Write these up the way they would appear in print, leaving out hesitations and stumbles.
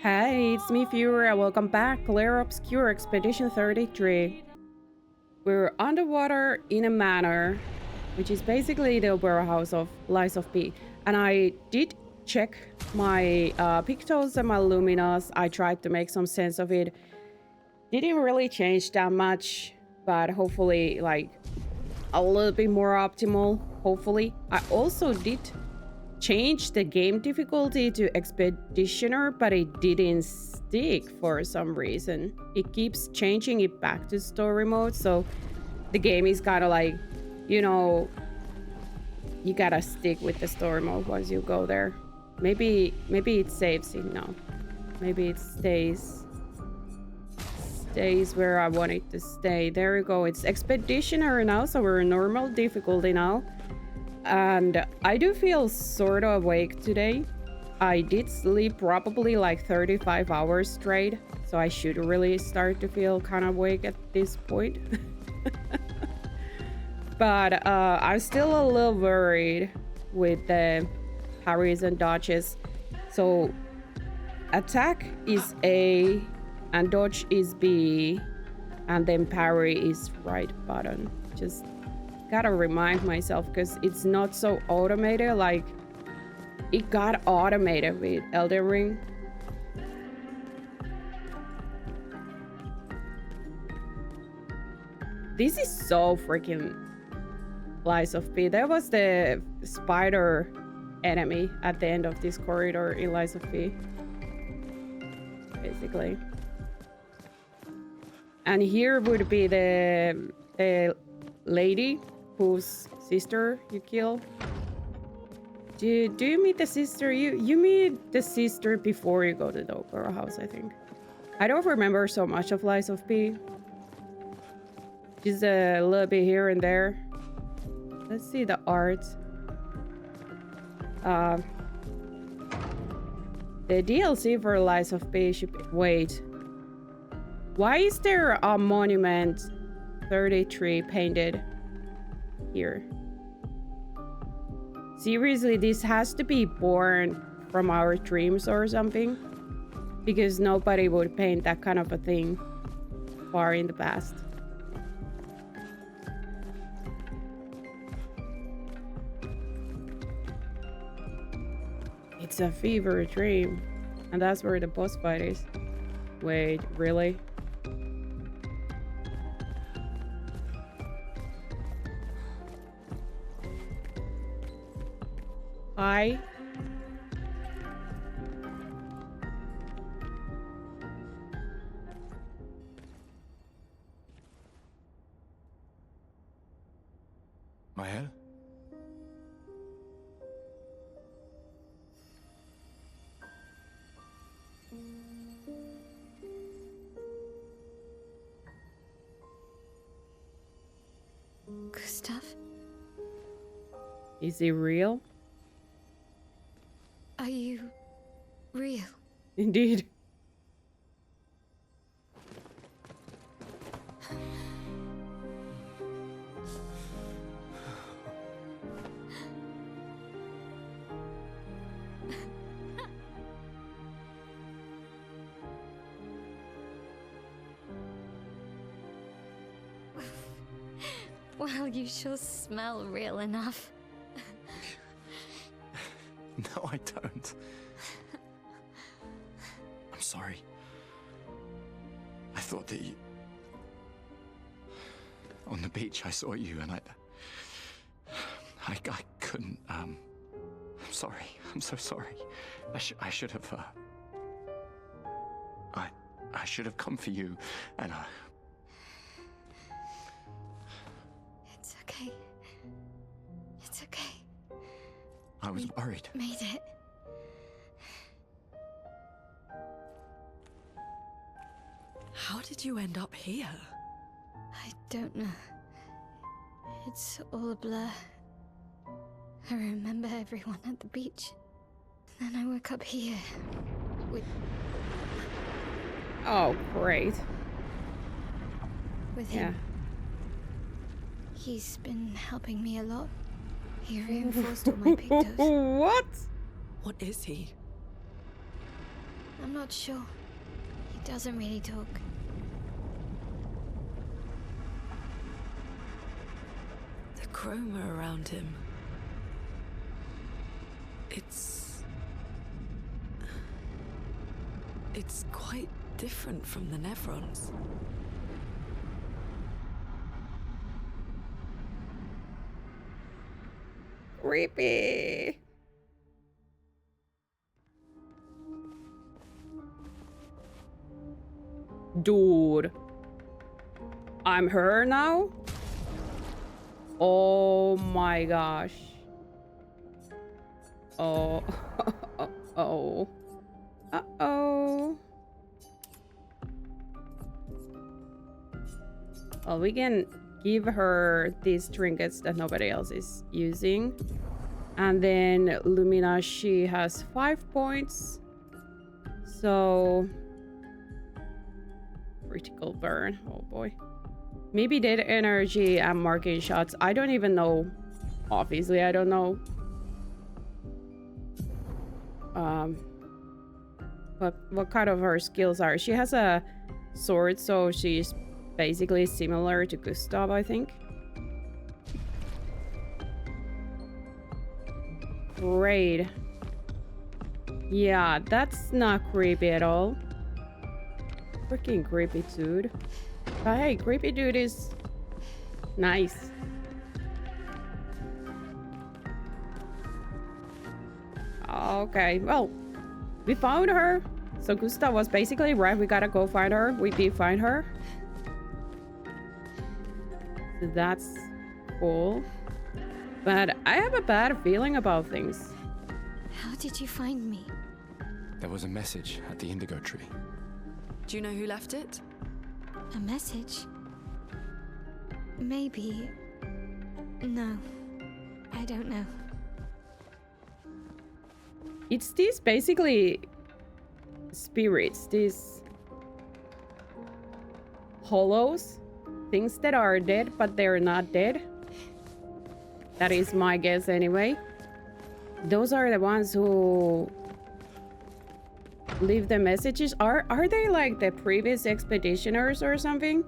Hey, it's me, Fury. Welcome back, Clair Obscur Expedition 33. We're underwater in a manor, which is basically the warehouse of Lies of P. And I did check my Pictos and my Luminas. I tried to make some sense of it. Didn't really change that much, but hopefully, like, a little bit more optimal, hopefully. I also did change the game difficulty to Expeditioner, but it didn't stick for some reason. It keeps changing it back to story mode, so the game is kind of like, you know, you gotta stick with the story mode once you go there. Maybe it saves it now. Maybe it stays where I want it to stay. There we go. It's Expeditioner now, so we're in normal difficulty now. And I do feel sort of awake today. I did sleep probably like 35 hours straight, so I should really start to feel kind of awake at this point. But I'm still a little worried with the parries and dodges. So attack is A and dodge is B, and then parry is right button. Just gotta remind myself because it's not so automated. Like, it got automated with Elden Ring. This is so freaking Lies of P. There was the spider enemy at the end of this corridor in Lies of P, basically. And here would be the lady whose sister you kill. Do you meet the sister? You meet the sister before you go to the opera house, I think. I don't remember so much of Lies of P. Just a little bit here and there. Let's see the art. The DLC for Lies of P should be... Wait. Why is there a monument 33 painted here? Seriously, this has to be born from our dreams or something, because nobody would paint that kind of a thing far in the past. It's a fever dream, and that's where the boss fight is. Wait, really? Hi. Mael? Gustav? Is he real? Are you real? Indeed. Well, you sure smell real enough. No, I don't. I'm sorry. I thought that you... On the beach, I saw you and I couldn't, I'm sorry. I'm so sorry. I should have, I should have come for you and, It's okay. It's okay. I was worried. Made it. How did you end up here? I don't know. It's all a blur. I remember everyone at the beach. Then I woke up here with Oh, great. him. Yeah. He's been helping me a lot. He reinforced all my pictos. What? What is he? A I'm not sure. He doesn't really talk. The chroma around him. It's quite different from the Nevrons. Creepy. Dude. I'm her now? Oh my gosh. Oh. Uh-oh. Uh-oh. Well, we can give her these trinkets that nobody else is using. And then Lumina, she has 5 points. So... critical burn. Oh boy. Maybe dead energy and marking shots. I don't even know. Obviously, I don't know. What kind of her skills are. She has a sword, so she's basically similar to Gustav, I think. Great. Yeah, that's not creepy at all. Freaking creepy dude. But hey, creepy dude is nice. Okay, well, we found her. So Gustav was basically right. We gotta go find her. We did find her. So that's cool. But I have a bad feeling about things. How did you find me? There was a message at the indigo tree. Do you know who left it? A message? Maybe. No. I don't know. It's these basically spirits, these hollows, things that are dead but they're not dead. That is my guess anyway. Those are the ones who leave the messages. Are they like the previous expeditioners or something?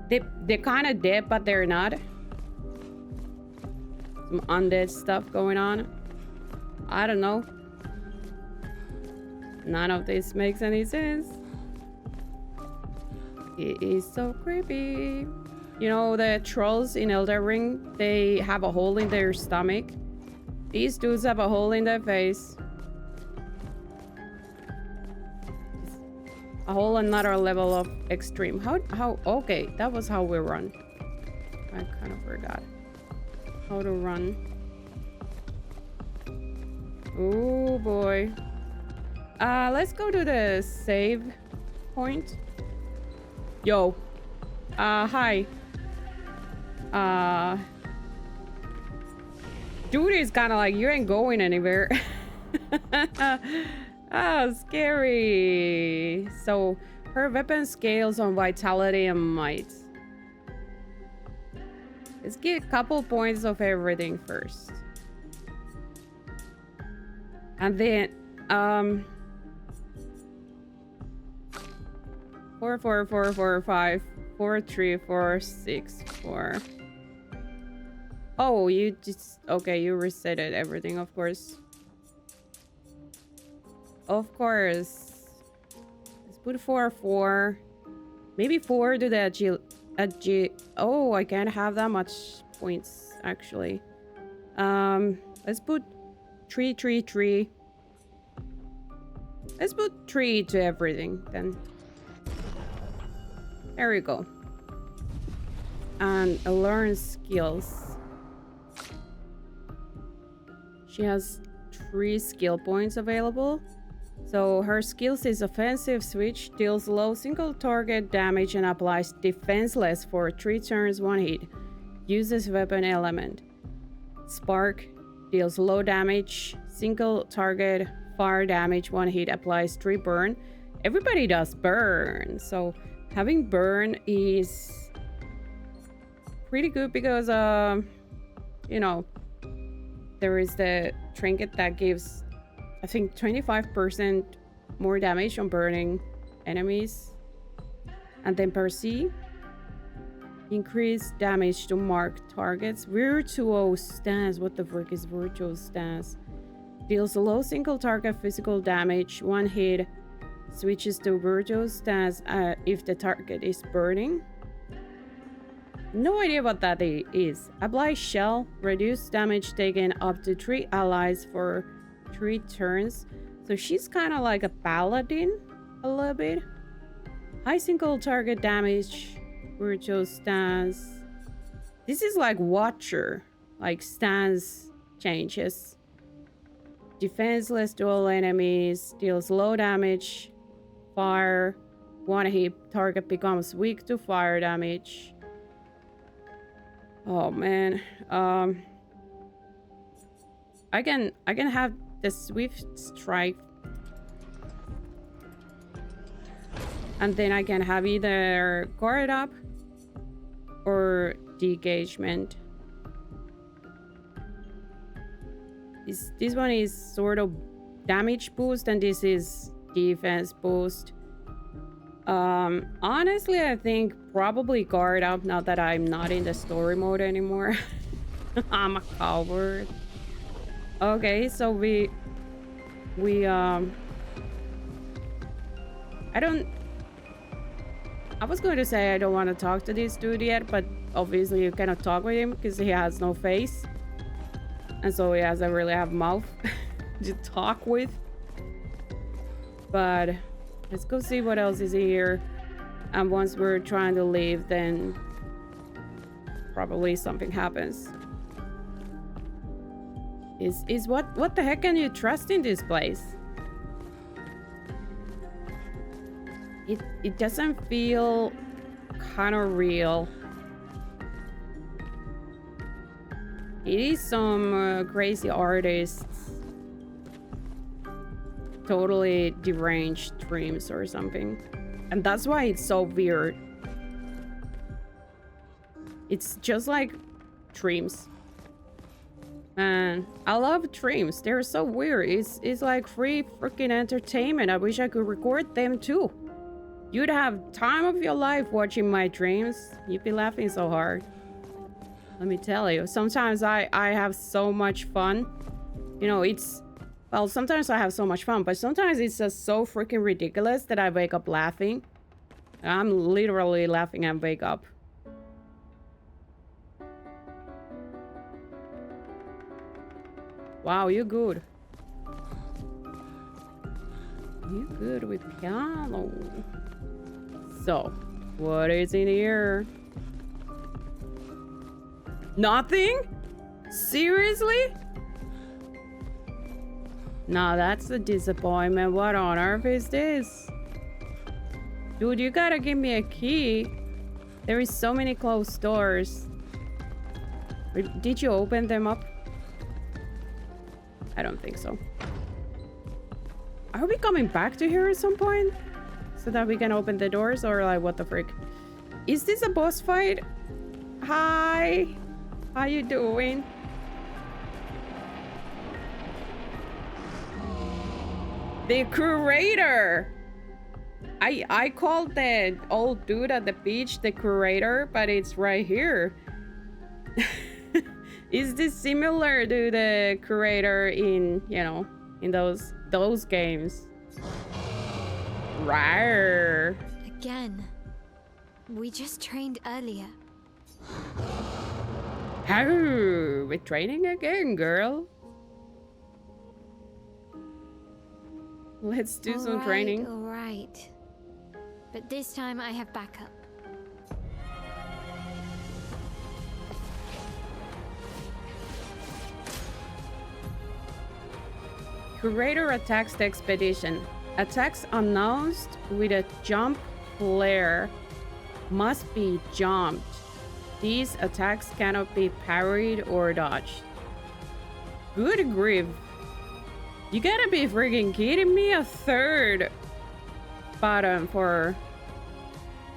They're kind of dead but they're not. Some undead stuff going on. I don't know. None of this makes any sense. It is so creepy. You know, the trolls in Elden Ring, they have a hole in their stomach. These dudes have a hole in their face. A whole another level of extreme. How okay, that was how we run. I kind of forgot how to run. Oh boy. Let's go to the save point. Yo. Hi. Dude is kind of like, you ain't going anywhere. Ah, scary. So, her weapon scales on vitality and might. Let's get a couple points of everything first. And then, 4, 4, 4, 4, 5, 4, 3, 4, 6, 4. Oh, you just... Okay, you resetted everything, of course. Of course. Let's put 4, 4. Maybe 4 to the oh, I can't have that much points, actually. Let's put 3, 3, 3. Let's put 3 to everything, then. There we go. And learn skills. She has 3 skill points available. So her skills is offensive switch, deals low single target damage and applies defenseless for 3 turns 1 hit. Uses weapon element. Spark deals low damage, single target, fire damage 1 hit, applies 3 burn. Everybody does burn, so having burn is pretty good because you know, there is the trinket that gives, I think, 25% more damage on burning enemies. And then Percy. Increase damage to marked targets. Virtual stance. What the frick is virtual stance? Deals a low single target physical damage. One hit. Switches to virtual stance if the target is burning. No idea what that is. Apply shell. Reduce damage taken up to 3 allies for 3 turns. So she's kind of like a paladin a little bit. High single target damage. Virtual stance. This is like Watcher. Like stance changes. Defenseless to all enemies. Deals low damage. Fire. One hit target becomes weak to fire damage. Oh man. I can have the Swift Strike. And then I can have either guard up or Degagement. This one is sort of damage boost and this is defense boost. Honestly, I think probably guard up now that I'm not in the story mode anymore. I'm a coward. Okay, so I was going to say I don't want to talk to this dude yet, but obviously you cannot talk with him because he has no face. And so he doesn't really have mouth to talk with. But let's go see what else is here. And once we're trying to leave, then probably something happens. What the heck can you trust in this place? It doesn't feel kind of real. It is some crazy artists totally deranged dreams or something, and that's why it's so weird. It's just like dreams. Man, I love dreams. They're so weird. It's like free freaking entertainment. I wish I could record them too. You'd have time of your life watching my dreams. You'd be laughing so hard. Let me tell you. Sometimes I have so much fun. You know, well, sometimes I have so much fun, but sometimes it's just so freaking ridiculous that I wake up laughing. I'm literally laughing and wake up. Wow, you're good. You're good with piano. So, what is in here? Nothing? Seriously? Nah, that's a disappointment. What on earth is this? Dude, you gotta give me a key. There is so many closed doors. Did you open them up? I don't think so. Are we coming back to here at some point? So that we can open the doors, or like what the frick? Is this a boss fight? Hi. How you doing? The curator. I called the old dude at the beach the curator, but it's right here. Is this similar to the curator in, you know, in those games? Rawr. Again. We just trained earlier. Oh, we're training again, girl. Let's do some training. All right. But this time I have backup. Curator attacks the expedition. Attacks announced with a jump flare must be jumped. These attacks cannot be parried or dodged. Good grief. You gotta be freaking kidding me. A third button for...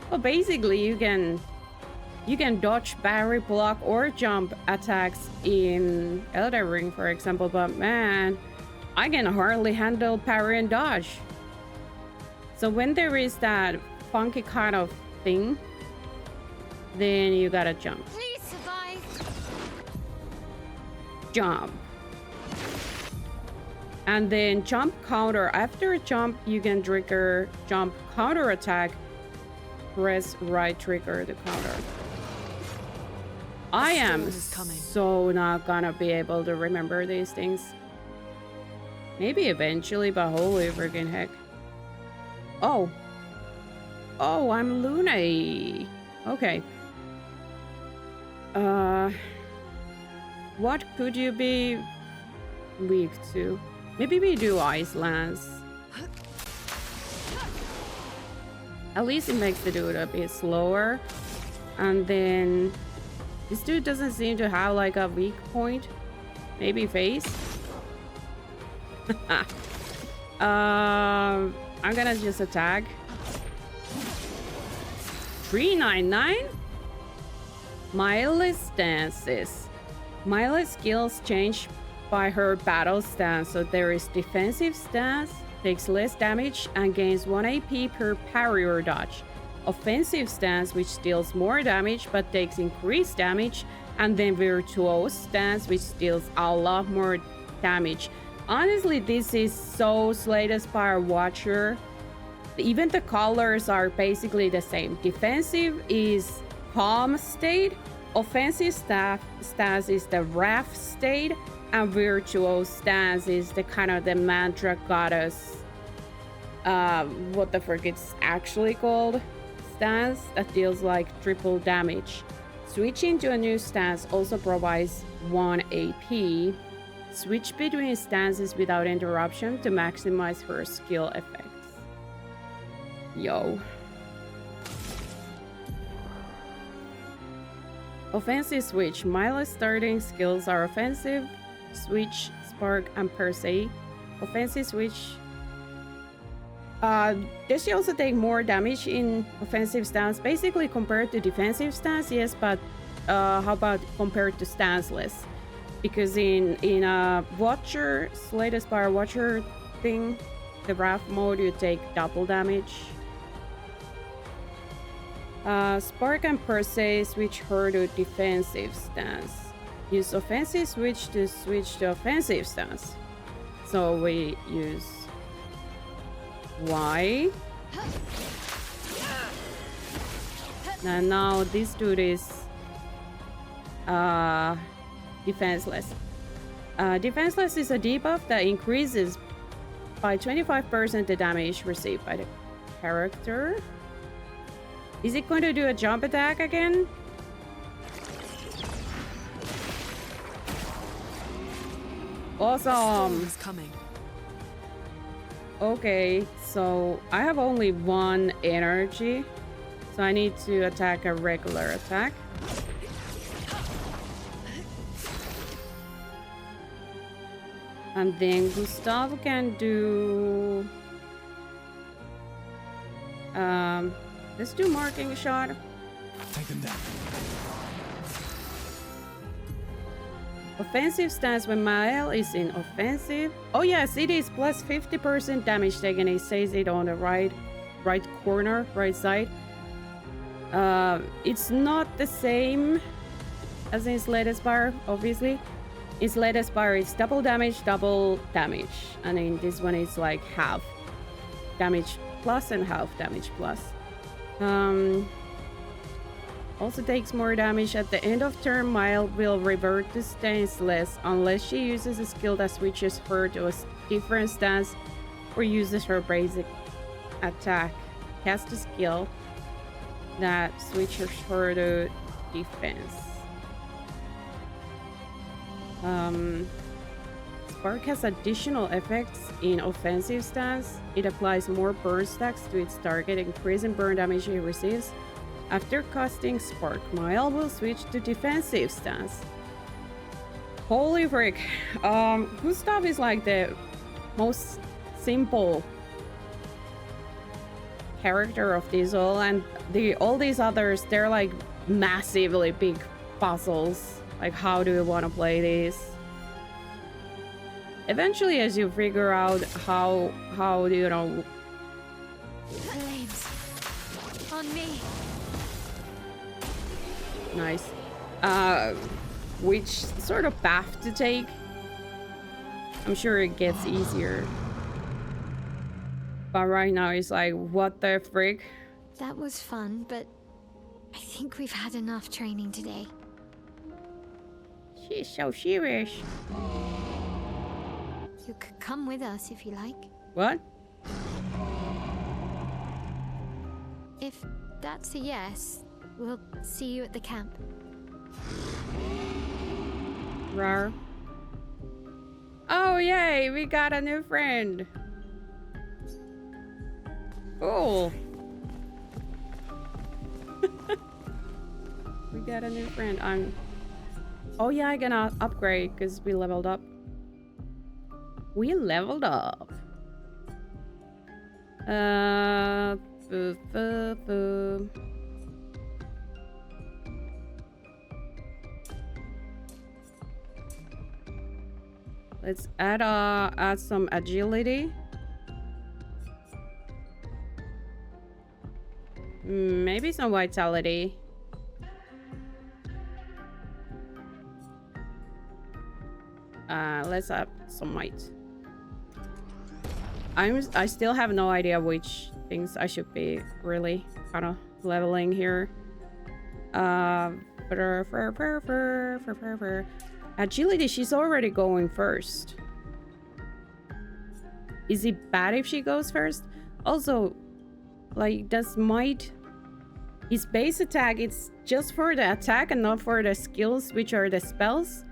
Well, basically you can dodge, parry, block, or jump attacks in Elden Ring, for example, but man, I can hardly handle parry and dodge. So when there is that funky kind of thing, then you gotta jump. Please survive. Jump. And then jump counter. After a jump, you can trigger jump counter attack. Press right trigger to counter. I am so not gonna be able to remember these things. Maybe eventually, but holy freaking heck. Oh. Oh, I'm Luna. Okay. What could you be weak to? Maybe we do Ice Lance. At least it makes the dude a bit slower. And then this dude doesn't seem to have like a weak point. Maybe face. I'm gonna just attack. 399? Miley's stances. Miley's skills change by her battle stance. So there is defensive stance, takes less damage and gains 1 AP per parry or dodge. Offensive stance, which deals more damage but takes increased damage. And then virtuose stance, which deals a lot more damage. Honestly, this is so Slay the Spire Watcher. Even the colors are basically the same. Defensive is calm state. Offensive stance is the wrath state. And virtuose stance is the kind of the mantra goddess. What the frick it's actually called? Stance that deals like triple damage. Switching to a new stance also provides 1 AP. Switch between stances without interruption to maximize her skill effects. Yo. Offensive switch. Miley's starting skills are offensive, switch, spark, and per se. Offensive switch. Does she also take more damage in offensive stance? Basically compared to defensive stance, yes, but how about compared to stanceless? Because in a Watcher, Slay the Spire Watcher thing, the Wrath mode, you take double damage. Spark and per se switch her to defensive stance. Use offensive switch to offensive stance. So we use Y. And now this dude is defenseless. Defenseless is a debuff that increases by 25% the damage received by the character. Is it going to do a jump attack again? Awesome. Okay, so I have only 1 energy, so I need to attack a regular attack. And then Gustav can do... let's do marking shot. Take them down. Offensive stance when Mael is in offensive. Oh yes, it is plus 50% damage taken. It says it on the right corner, right side. It's not the same as in Slay the Spire, obviously. In Slay the Spire, it's double damage, and in this one it's like half damage plus and half damage plus. Also takes more damage. At the end of turn, Mile will revert to stanceless unless she uses a skill that switches her to a different stance or uses her basic attack. Cast a skill that switches her to defense. Spark has additional effects in offensive stance. It applies more burn stacks to its target, increasing burn damage it receives. After casting Spark, Mile will switch to defensive stance. Holy frick. Gustav is like the most simple character of these all, and all these others, they're like massively big puzzles. Like, how do you want to play these? Eventually, as you figure out how you know, Flames. On me. Nice. Which sort of path to take? I'm sure it gets easier. But right now it's like, what the frick? That was fun, but I think we've had enough training today. She's so serious. You could come with us if you like. What? If that's a yes, we'll see you at the camp. Rar. Oh, yay! We got a new friend. Cool. We got a new friend. Oh yeah, I gonna upgrade because we leveled up. We leveled up. Boo. Let's add some agility. Maybe some vitality. Let's add some might. I still have no idea which things I should be really kind of leveling here. Agility, she's already going first. Is it bad if she goes first? Also, like, does might... His base attack, it's just for the attack and not for the skills, which are the spells.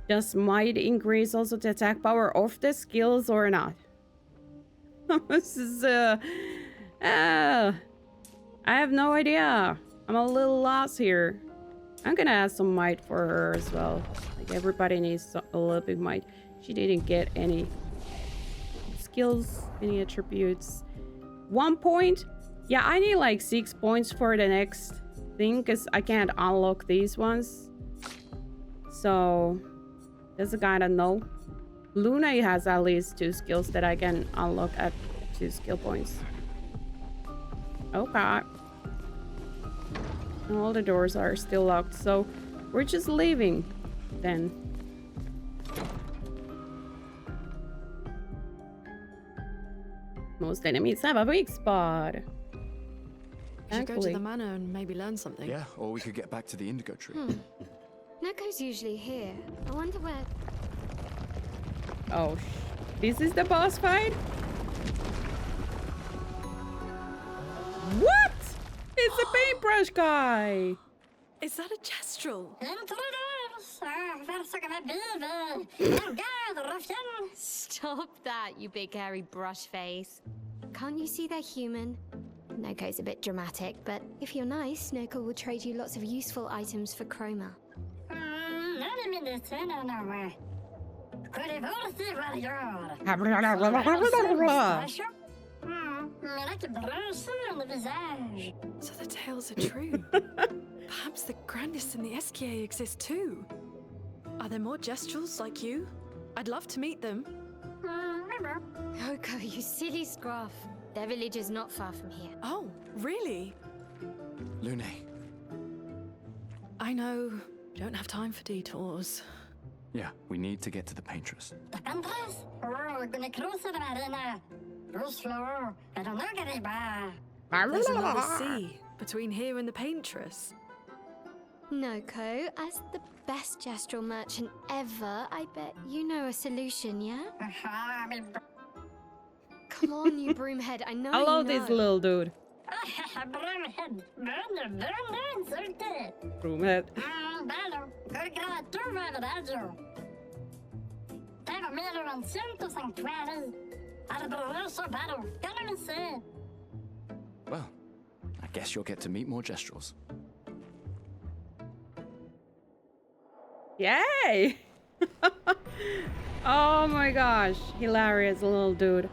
Does might increase also the attack power of the skills or not? This is, I have no idea. I'm a little lost here. I'm gonna add some might for her as well. Like, everybody needs a little bit might. She didn't get any skills, any attributes. 1 point? Yeah, I need like 6 points for the next thing because I can't unlock these ones. So, that's a kind of no. Luna has at least 2 skills that I can unlock at 2 skill points. Okay. And all the doors are still locked, so we're just leaving then. Most enemies have a weak spot. We should go to the manor and maybe learn something. Yeah, or we could get back to the indigo tree. Neko's usually here. I wonder where... Oh, this is the boss fight? What? It's a paintbrush guy. Is that a gestural? Stop that, you big hairy brush face. Can't you see they're human? Noko's a bit dramatic, but if you're nice, Noko will trade you lots of useful items for chroma. So the tales are true. Perhaps the grandest in the SKA exist too. Are there more gestrals like you? I'd love to meet them. Noko, you silly scruff. Their village is not far from here. Oh, really? Lune. I know. We don't have time for detours. Yeah, we need to get to the Paintress. There's another sea between here and the Paintress. Noko, as the best gestural merchant ever, I bet you know a solution, yeah? Come on, you broomhead, I know I love you know. this little dude. Broomhead. Well, I guess you'll get to meet more gestrals. Yay! Oh my gosh, hilarious little dude.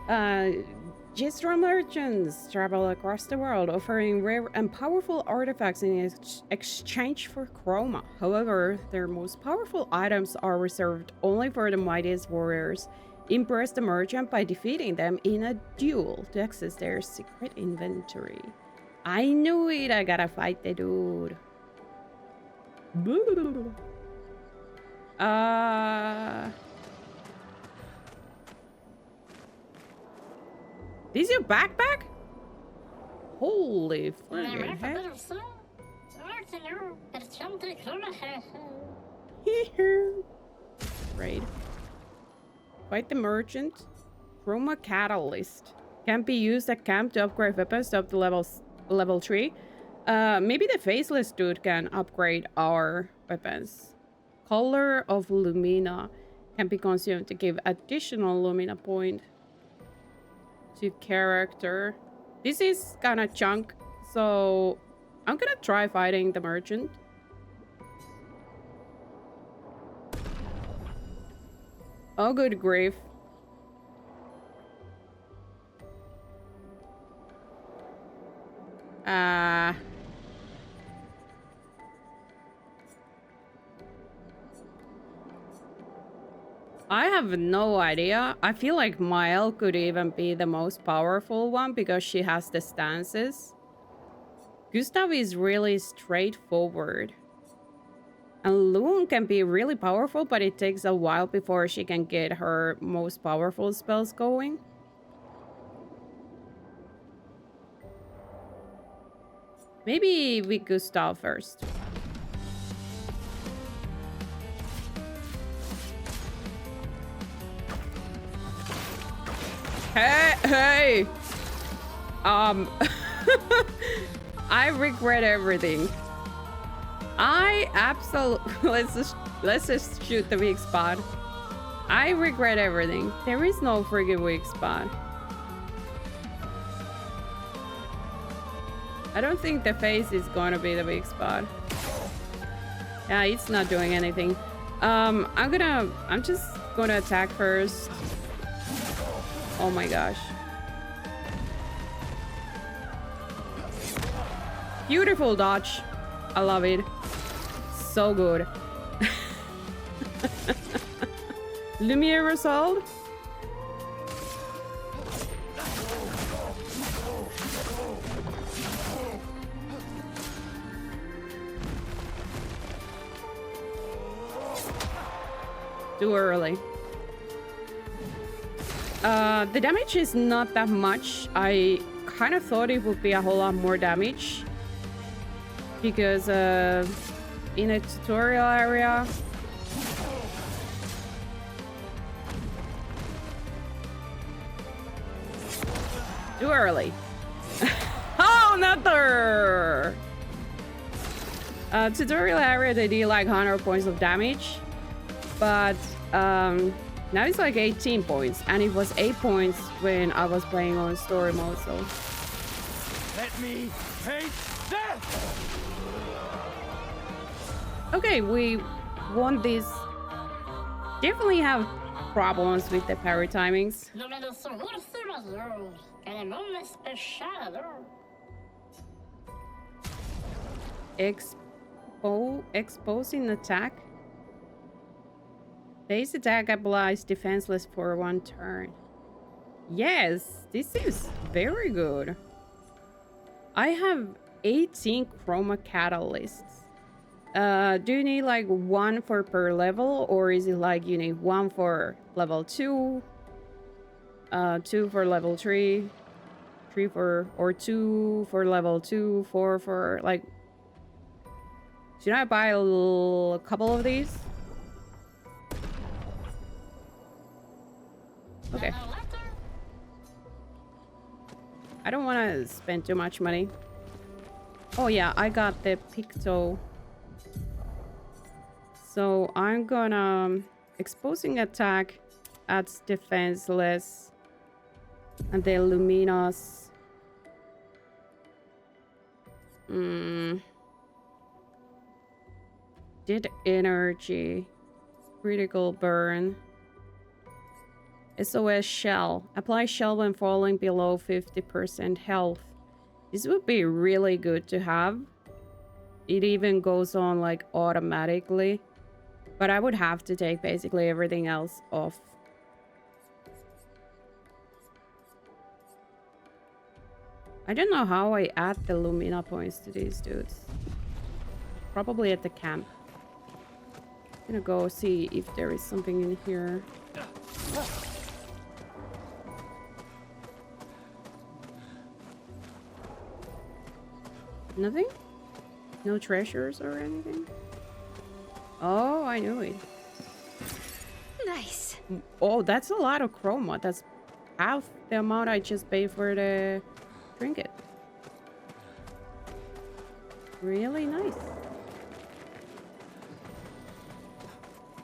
Gestural merchants travel across the world, offering rare and powerful artifacts in exchange for chroma. However, their most powerful items are reserved only for the mightiest warriors. Impress the merchant by defeating them in a duel to access their secret inventory. I knew it! I gotta fight the dude. This is your backpack? Holy friggin' heck. Right. Fight the merchant. Chroma catalyst. Can be used at camp to upgrade weapons to up to level 3. Maybe the faceless dude can upgrade our weapons. Color of Lumina can be consumed to give additional Lumina point to character. This is kind of chunk, so I'm gonna try fighting the merchant. Oh, good grief. I have no idea. I feel like Mael could even be the most powerful one because she has the stances. Gustav is really straightforward. And Loon can be really powerful, but it takes a while before she can get her most powerful spells going. Maybe we Gustav first. Hey! I regret everything. I absolutely... Let's just shoot the weak spot. I regret everything. There is no friggin' weak spot. I don't think the face is going to be the weak spot. Yeah, it's not doing anything. I'm just gonna attack first. Oh my gosh. Beautiful dodge. I love it. So good. Lumiere result. Too early. The damage is not that much. I kind of thought it would be a whole lot more damage because in a tutorial area too early. Oh, another tutorial area they did like 100 points of damage, but now it's like 18 points, and it was 8 points when I was playing on story mode, so... Let me hate death! Okay, we won this. Definitely have problems with the parry timings. Exposing attack. Base attack applies defenseless for 1 turn. Yes, this seems very good. I have 18 chroma catalysts. Do you need like 1 for per level, or is it like you need 1 for level 2, 2 for level 3, 3 for, or 2 for level 2, 4 for like... Should I buy a couple of these? Okay. I don't want to spend too much money. Oh yeah, I got the Picto. So I'm gonna... Exposing attack adds defenseless. And the Luminous. Did energy. Critical burn. SOS shell. Apply shell when falling below 50% health. This would be really good to have. It even goes on like automatically. But I would have to take basically everything else off. I don't know how I add the Lumina points to these dudes. Probably at the camp. I'm gonna go see if there is something in here. Nothing? No treasures or anything? Oh, I knew it. Nice. Oh, that's a lot of chroma. That's half the amount I just paid for the trinket. Really nice.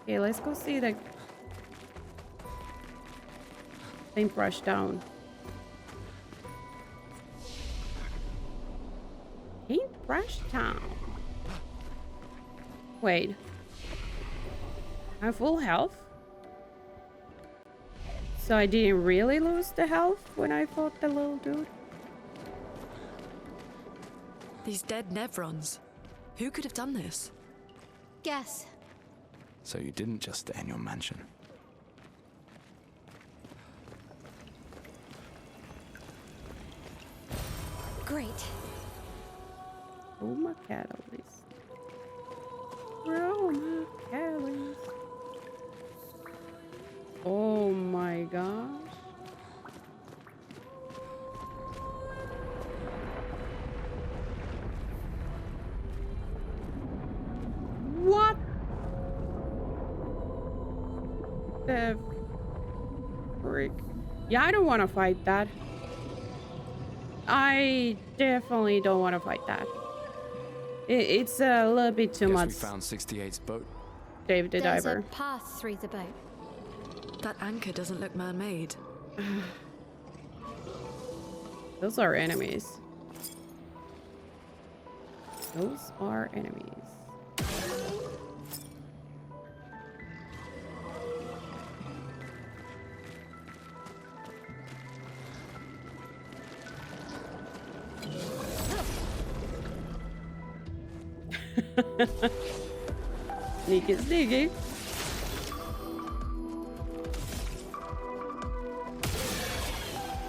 Okay, let's go see the paintbrush down. Paintbrush down. Wait. I'm full health? So I didn't really lose the health when I fought the little dude? These dead Nevrons. Who could have done this? Guess. So you didn't just stay in your mansion. Great. Roma catalyst. Roma catalyst. Oh my gosh. What the frick? Yeah, I don't want to fight that. I definitely don't want to fight that. It's a little bit too much. We found 68's boat. Dave the There's Diver. a path through the boat. That anchor doesn't look man-made. Those are enemies. Those are enemies. Sneaky, sneaky.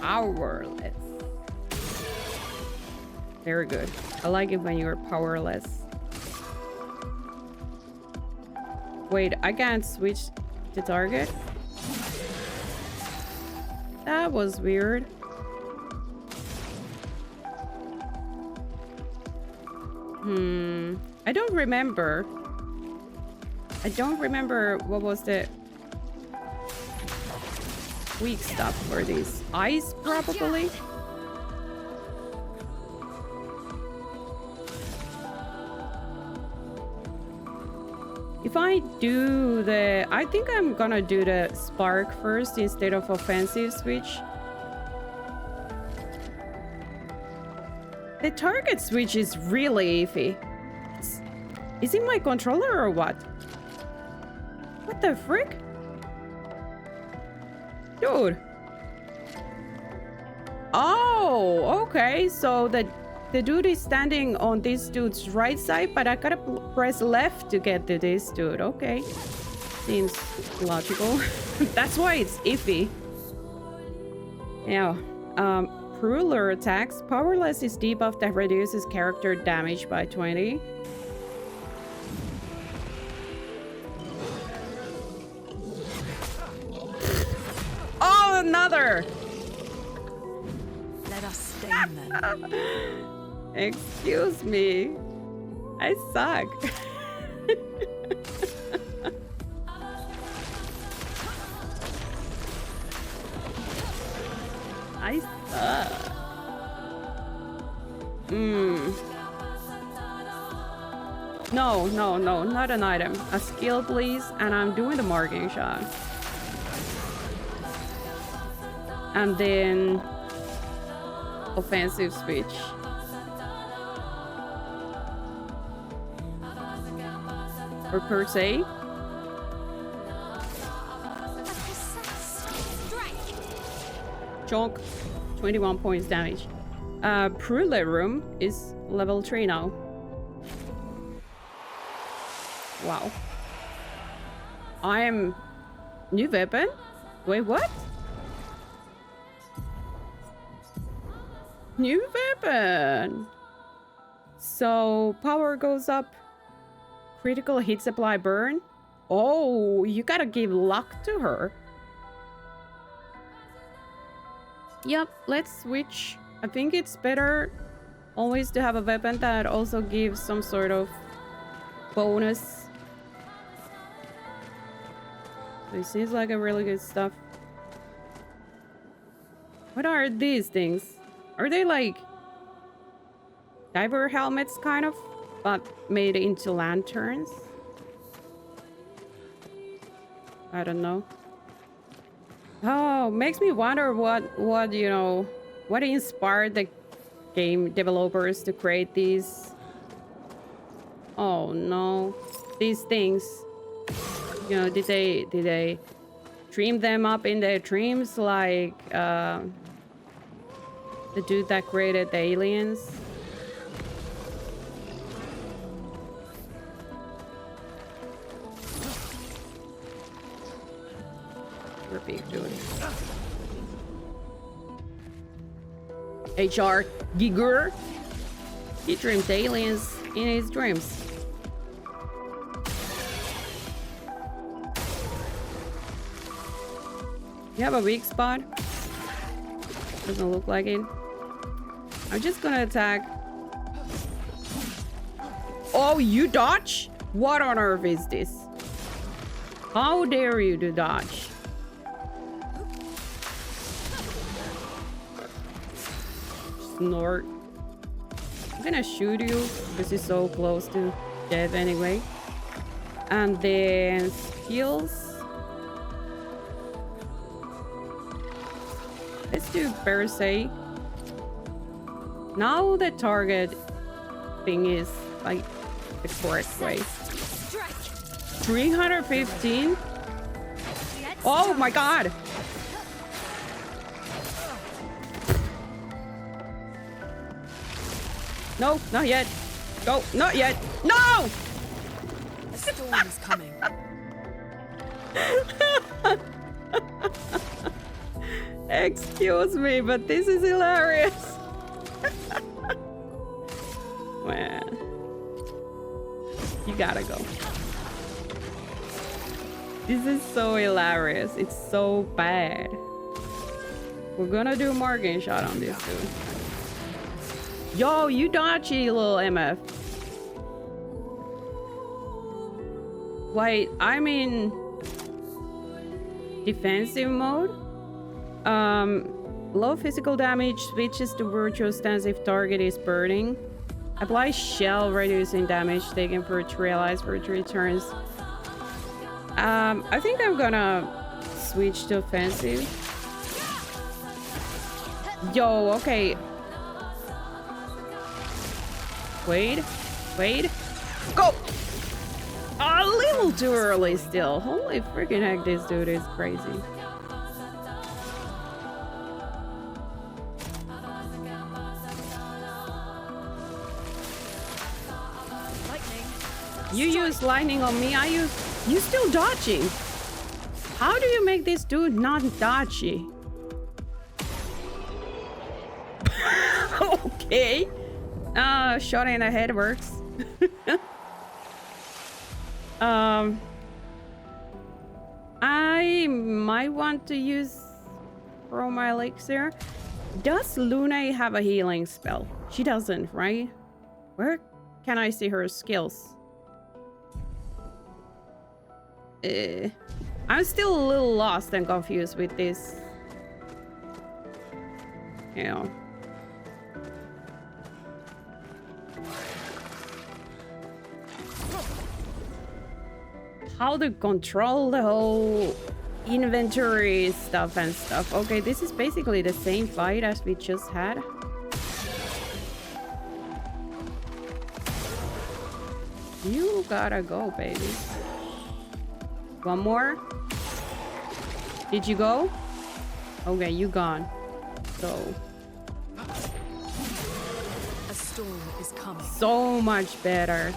Powerless. Very good. I like it when you're powerless. Wait, I can't switch the target? That was weird. I don't remember. I don't remember what was the weak stuff for these. Ice, probably? If I do the... I think I'm gonna do the spark first instead of offensive switch. The target switch is really iffy. Is it my controller or what? What the frick? Dude. Oh, okay. So the dude is standing on this dude's right side, but I gotta press left to get to this dude. Okay. Seems logical. That's why it's iffy. Yeah. Ruler attacks. Powerless is debuff that reduces character damage by 20. Oh, another! Let us stain them. Excuse me. I suck. I suck. No, no, no, not an item. A skill, please. And I'm doing the marking shot. And then offensive switch. Or per se. Chonk. 21 points damage. Prule room is level 3 now. Wow. I am... New weapon? Wait, what? New weapon. So power goes up. Critical hit supply burn. Oh, you gotta give luck to her. Yep, let's switch. I think it's better always to have a weapon that also gives some sort of bonus. This seems like a really good stuff. What are these things? Are they like diver helmets kind of, but made into lanterns? I don't know. Oh, makes me wonder what you know, what inspired the game developers to create these. Oh no, these things. You know, did they dream them up in their dreams like the dude that created the aliens? You're big, dude. HR Giger. He dreams aliens in his dreams. You have a weak spot? Doesn't look like it. I'm just gonna attack. Oh, you dodge? What on earth is this? How dare you to dodge? Snort. I'm gonna shoot you because you're so close to death anyway. And then skills. Let's do per se. Now the target thing is like the correct way. 315? Oh my god! No, not yet. Go, not yet. No! A storm is coming. Excuse me, but this is hilarious. Man. You gotta go. This is so hilarious. It's so bad. We're gonna do a marking shot on this dude. Yo, you dodgy little MF. Wait, I'm in defensive mode. Low physical damage switches to virtual stance if target is burning. Apply shell, reducing damage taken for 3 allies for 3 turns. I think I'm gonna switch to offensive. Yo, okay. Wait, go! A little too early still. Holy freaking heck, this dude is crazy. You use lightning on me, you still dodging. How do you make this dude not dodgy? Okay. Shot in the head works. I might want to use Chroma Elixir. Does Luna have a healing spell? She doesn't, right? Where can I see her skills? I'm still a little lost and confused with this. You know. How to control the whole inventory stuff and stuff. Okay, this is basically the same fight as we just had. You gotta go, baby. One more. Did you go? Okay, you gone. So. A storm is coming. So much better.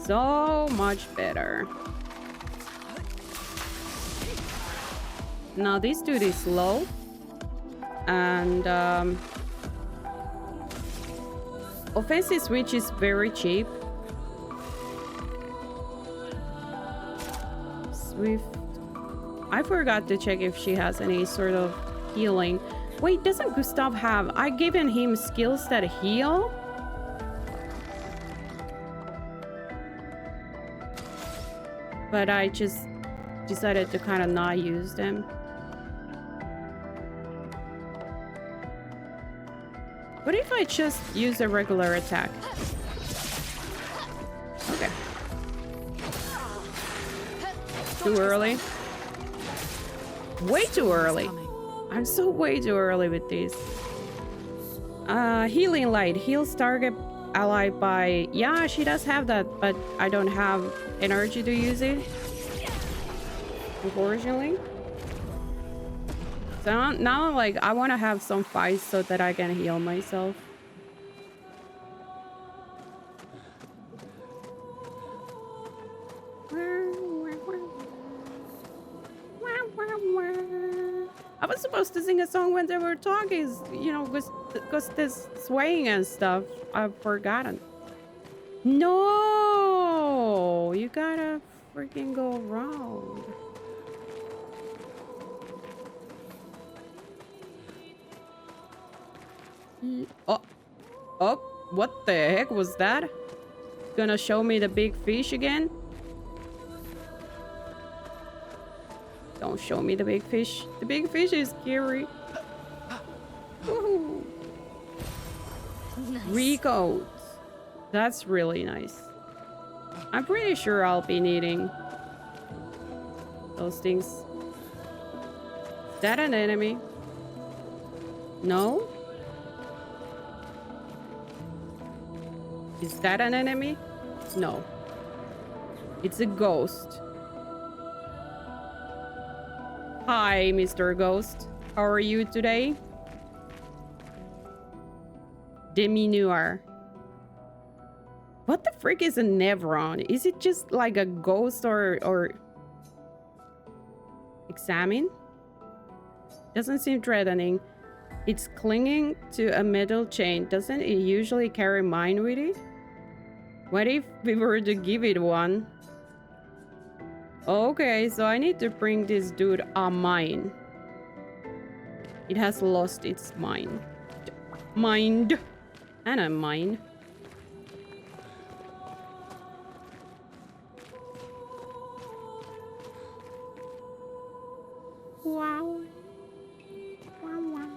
So much better. Now this dude is slow. And offensive switch is very cheap. Swift. I forgot to check if she has any sort of healing. Wait, doesn't Gustav have... I given him skills that heal? But I just decided to kind of not use them. What if I just use a regular attack? Okay. Too early. Way too early. I'm so way too early with these. Healing light. Heals target ally by... Yeah, she does have that, but I don't have energy to use it. Unfortunately. So now like, I want to have some fights so that I can heal myself. I was supposed to sing a song when they were talking, you know, because this swaying and stuff. I've forgotten. No, you gotta freaking go around. Oh, what the heck was that? Gonna show me the big fish again? Don't show me the big fish. The big fish is scary. Woohoo. Nice. Recoat. That's really nice. I'm pretty sure I'll be needing those things. Is that an enemy? No? Is that an enemy? No. It's a ghost. Hi, Mr. Ghost. How are you today? Demi-noir. What the frick is a Nevron? Is it just like a ghost or... Examine? Doesn't seem threatening. It's clinging to a metal chain. Doesn't it usually carry mine with it? What if we were to give it one? Okay, so I need to bring this dude a mine. It has lost its mind. Mind. And a mine. Wow. Wow, wow.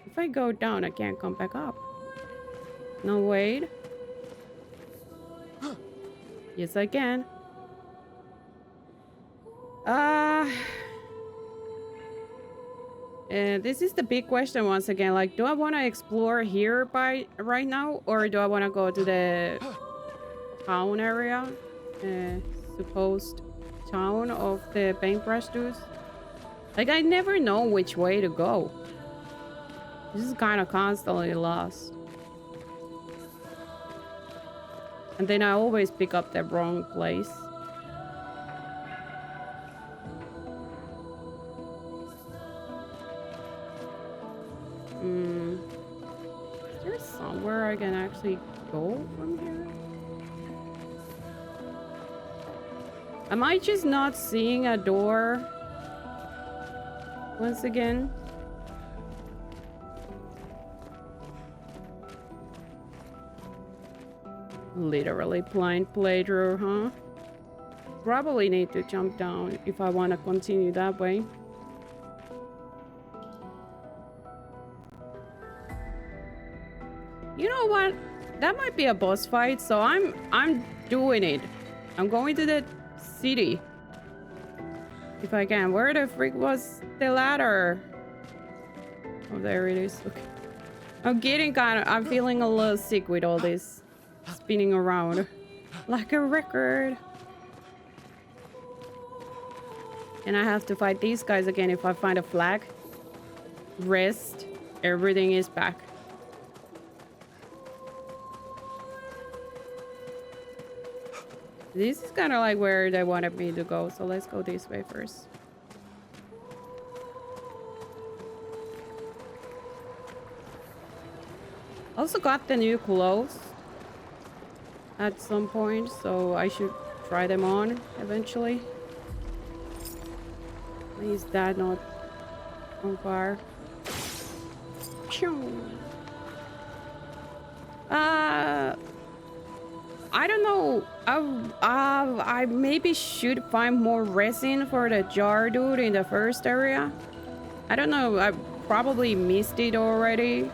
If I go down, I can't come back up. No, wait. Yes, I can. This is the big question once again. Like, do I want to explore here right now, or do I want to go to the town area? Supposed town of the paintbrush dudes? Like, I never know which way to go. This is kind of constantly lost. And then I always pick up the wrong place. Is there somewhere I can actually go from here? Am I just not seeing a door? Once again? Literally blind playthrough, huh? Probably need to jump down if I want to continue that way. You know what? That might be a boss fight, so I'm doing it. I'm going to the city. If I can. Where the freak was the ladder? Oh, there it is. Okay. I'm feeling a little sick with all this spinning around like a record. And I have to fight these guys again if I find a flag. Rest. Everything is back. This is kind of like where they wanted me to go, so let's go this way first. Also got the new clothes at some point, so I should try them on eventually. Is that not on fire? Pew. I don't know. I maybe should find more resin for the jar dude in the first area. I don't know. I probably missed it already.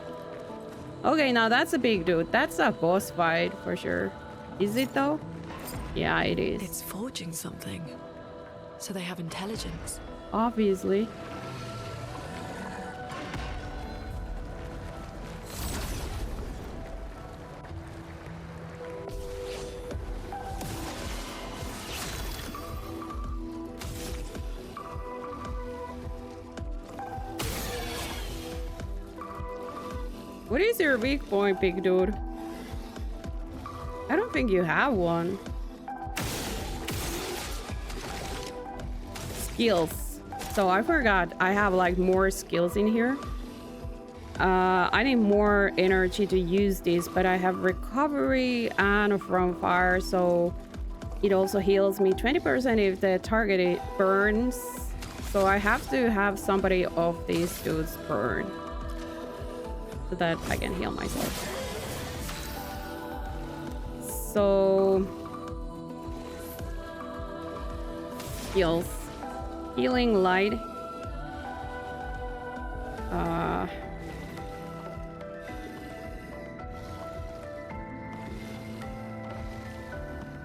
Okay, now that's a big dude. That's a boss fight for sure. Is it though? Yeah, it is. It's forging something. So they have intelligence. Obviously. What is your weak point, big dude? I don't think you have one. Skills. So I forgot I have like more skills in here. I need more energy to use this, but I have recovery and from fire, so it also heals me 20% if the target burns. So I have to have somebody of these dudes burn so that I can heal myself. So skills. Healing light.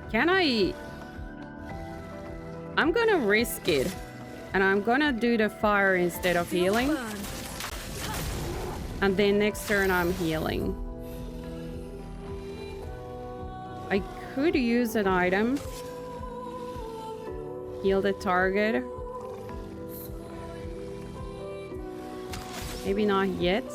Can I? I'm gonna risk it. And I'm gonna do the fire instead of healing. And then next turn I'm healing. I could use an item. Heal the target. Maybe not yet.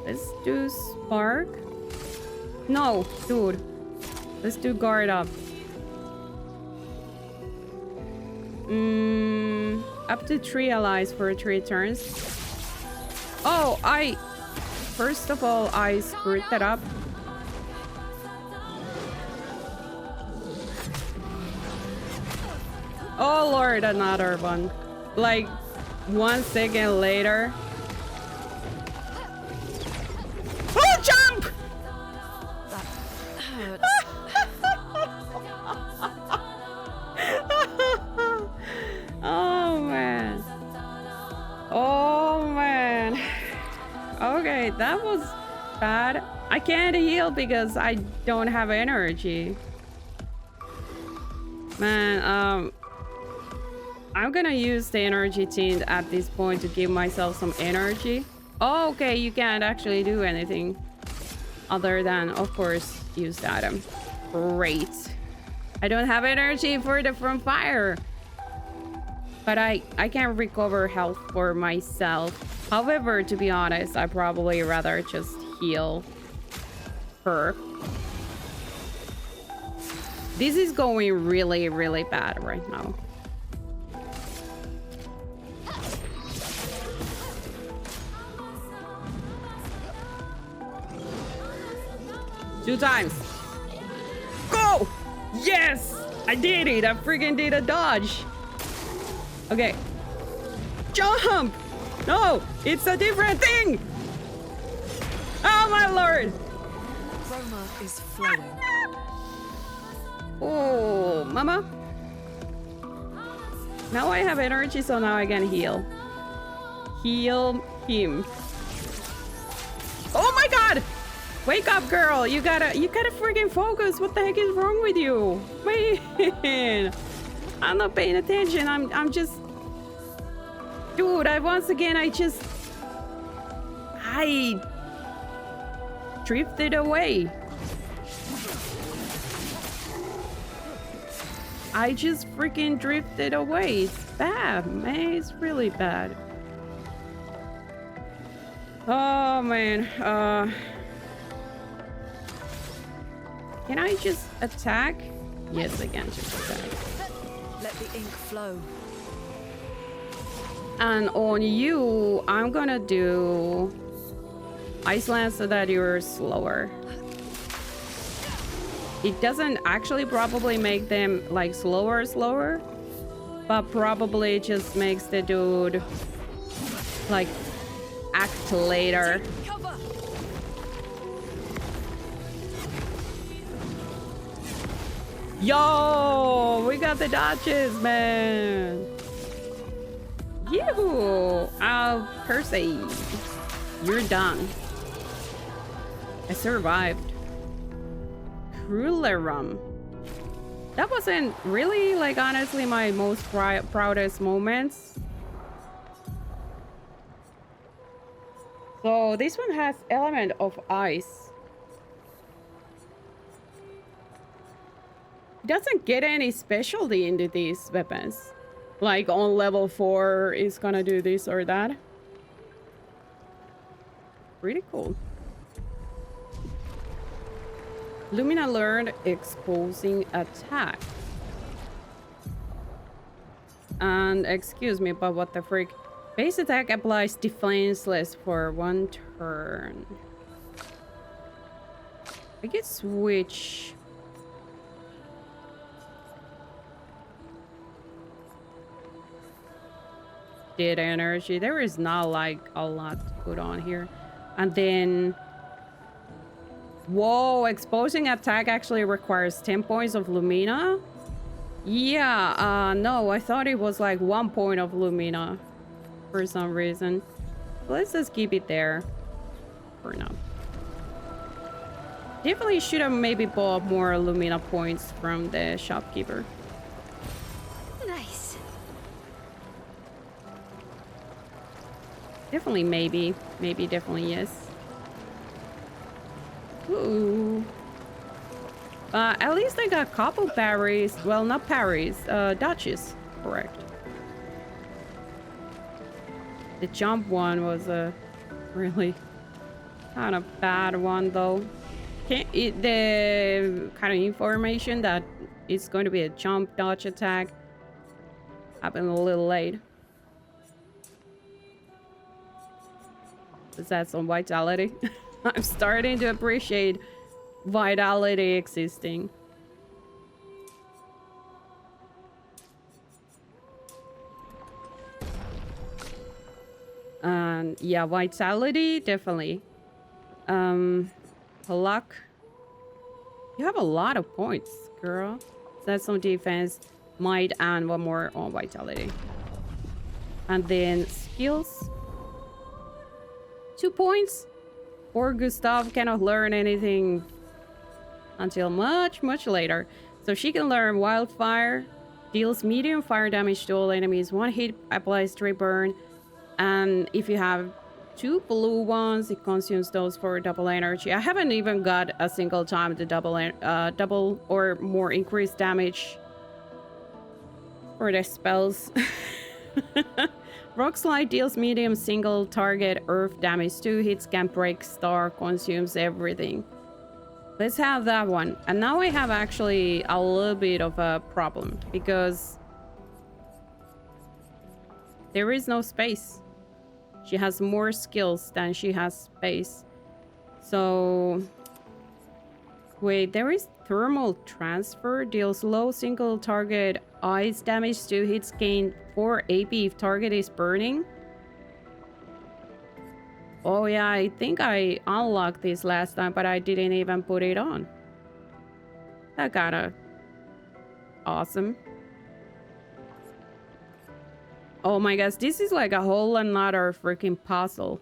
Let's do spark. No, dude. Let's do guard up. Up to 3 allies for 3 turns. Oh, first of all, I screwed that up. Oh lord, another one. Like 1 second later. Oh, jump! That hurts. Oh man. Oh man. Okay, that was bad. I can't heal because I don't have energy. Man, I'm gonna use the energy tint at this point to give myself some energy. Oh, okay, you can't actually do anything other than, of course, use the item. Great. I don't have energy for the from fire. But I can recover health for myself. However, to be honest, I probably rather just heal her. This is going really, really bad right now. Two times. Go! Yes! I did it! I freaking did a dodge. Okay. Jump! No! It's a different thing! Oh my lord! Chroma is flowing. Oh, mama. Now I have energy, so now I can heal. Heal him. Oh my god! Wake up, girl! You gotta freaking focus. What the heck is wrong with you? Man, I'm not paying attention. I'm just, dude. I drifted away. I just freaking drifted away. It's bad, man. It's really bad. Oh man. Can I just attack? Yes, I can just attack. Let the ink flow. And on you, I'm gonna do Ice Lance so that you're slower. It doesn't actually probably make them like slower, but probably just makes the dude like act later. Cover. Yo, we got the dodges, man. Yoo-hoo! Oh, Percy, you're done. I survived. Creeeeepyyy. That wasn't really, like, honestly, my most proudest moments. So this one has element of ice. It doesn't get any specialty into these weapons. Like on level 4 is gonna do this or that. Pretty cool. Lumina learned exposing attack. And excuse me, but what the freak? Base attack applies defenseless for 1 turn. I could switch. Data energy. There is not like a lot to put on here. And then whoa, exposing attack actually requires 10 points of Lumina. Yeah, no, I thought it was like 1 point of Lumina for some reason. Let's just keep it there for now. Definitely should have maybe bought more Lumina points from the shopkeeper. Nice. Definitely maybe. Maybe definitely yes. Ooh. At least I got a couple parries. Well, not parries. Dodges. Correct. The jump one was a really kind of bad one, though. The kind of information that it's going to be a jump dodge attack happened a little late. Is that some vitality? I'm starting to appreciate vitality existing. And yeah, vitality, definitely. Luck. You have a lot of points, girl. So that's some defense, might, and 1 more on vitality. And then skills. 2 points. Poor Gustav cannot learn anything until much later. So she can learn Wildfire, deals medium fire damage to all enemies, 1 hit applies 3 burn, and if you have 2 blue ones, it consumes those for double energy. I haven't even got a single time to double or more increased damage for the spells. Rock Slide deals medium single target earth damage, 2 hits, can break star, consumes everything. Let's have that one. And now I have actually a little bit of a problem because there is no space. She has more skills than she has space. So wait, there is thermal transfer, deals low single target ice damage, 2 hits, gain 4 AP if target is burning. Oh yeah, I think I unlocked this last time, but I didn't even put it on. That kinda awesome. Oh my gosh, this is like a whole another freaking puzzle.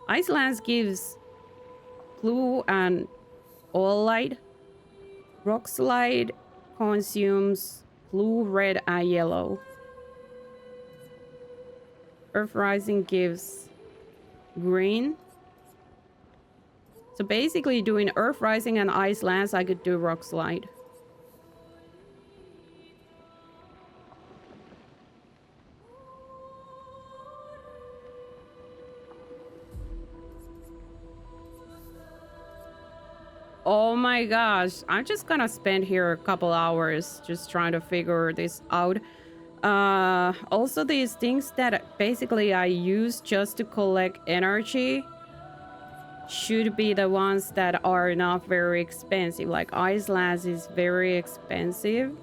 Ice Lance gives blue and all light. Rock Slide consumes blue, red, and yellow. Earth Rising gives green. So basically doing Earth Rising and Ice Lance, I could do Rock Slide. Oh my gosh. I'm just gonna spend here a couple hours just trying to figure this out. Also these things that basically I use just to collect energy should be the ones that are not very expensive. Like Ice Lance is very expensive.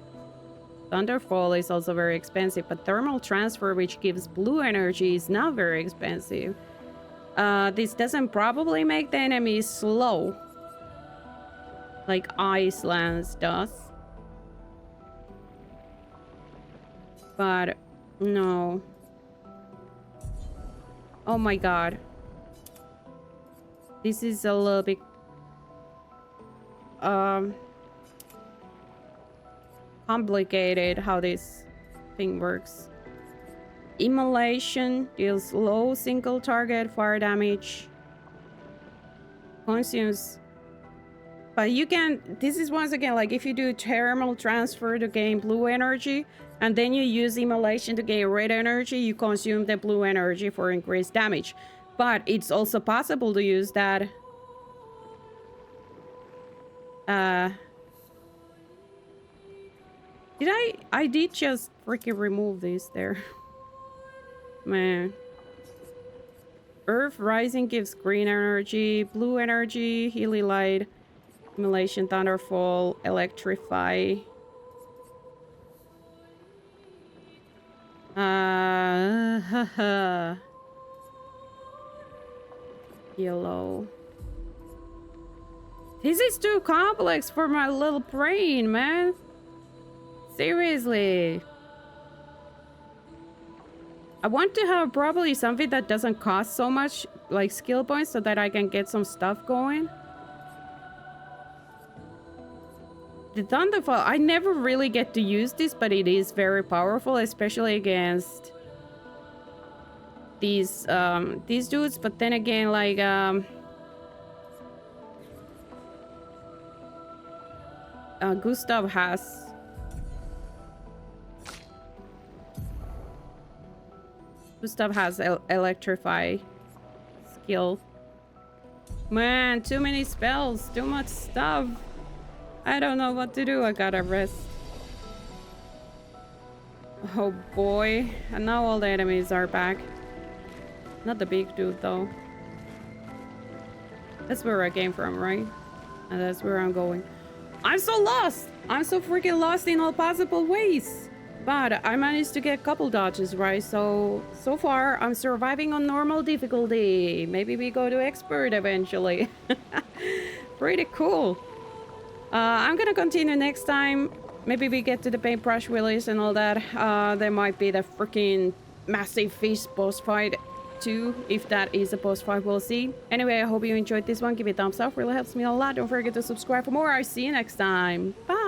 Thunderfall is also very expensive, but Thermal Transfer, which gives blue energy, is not very expensive. This doesn't probably make the enemies slow like Ice Lance does. But no. Oh my god. This is a little bit complicated how this thing works. Immolation deals low single target fire damage. Consumes. But you can, this is once again, like if you do thermal transfer to gain blue energy, and then you use immolation to gain red energy, you consume the blue energy for increased damage. But it's also possible to use that. I did just freaking remove this there. Man. Earth Rising gives green energy, blue energy, Healy Light, Immolation, Thunderfall, Electrify. Yellow. This is too complex for my little brain, man. Seriously. I want to have probably something that doesn't cost so much, like skill points, so that I can get some stuff going. The Thunderfall, I never really get to use this, but it is very powerful, especially against these dudes. But then again, like Gustav has Electrify skill. Man, too many spells, too much stuff. I don't know what to do. I gotta rest. Oh boy. And now all the enemies are back. Not the big dude though. That's where I came from, right? And that's where I'm going. I'm so lost! I'm so freaking lost in all possible ways. But I managed to get a couple dodges right, so far I'm surviving on normal difficulty. Maybe we go to expert eventually. Pretty cool. I'm gonna continue next time. Maybe we get to the paintbrush willies and all that. There might be the freaking massive fish boss fight too, if that is a boss fight, we'll see. Anyway, I hope you enjoyed this one. Give it a thumbs up, really helps me a lot. Don't forget to subscribe for more. I'll see you next time. Bye.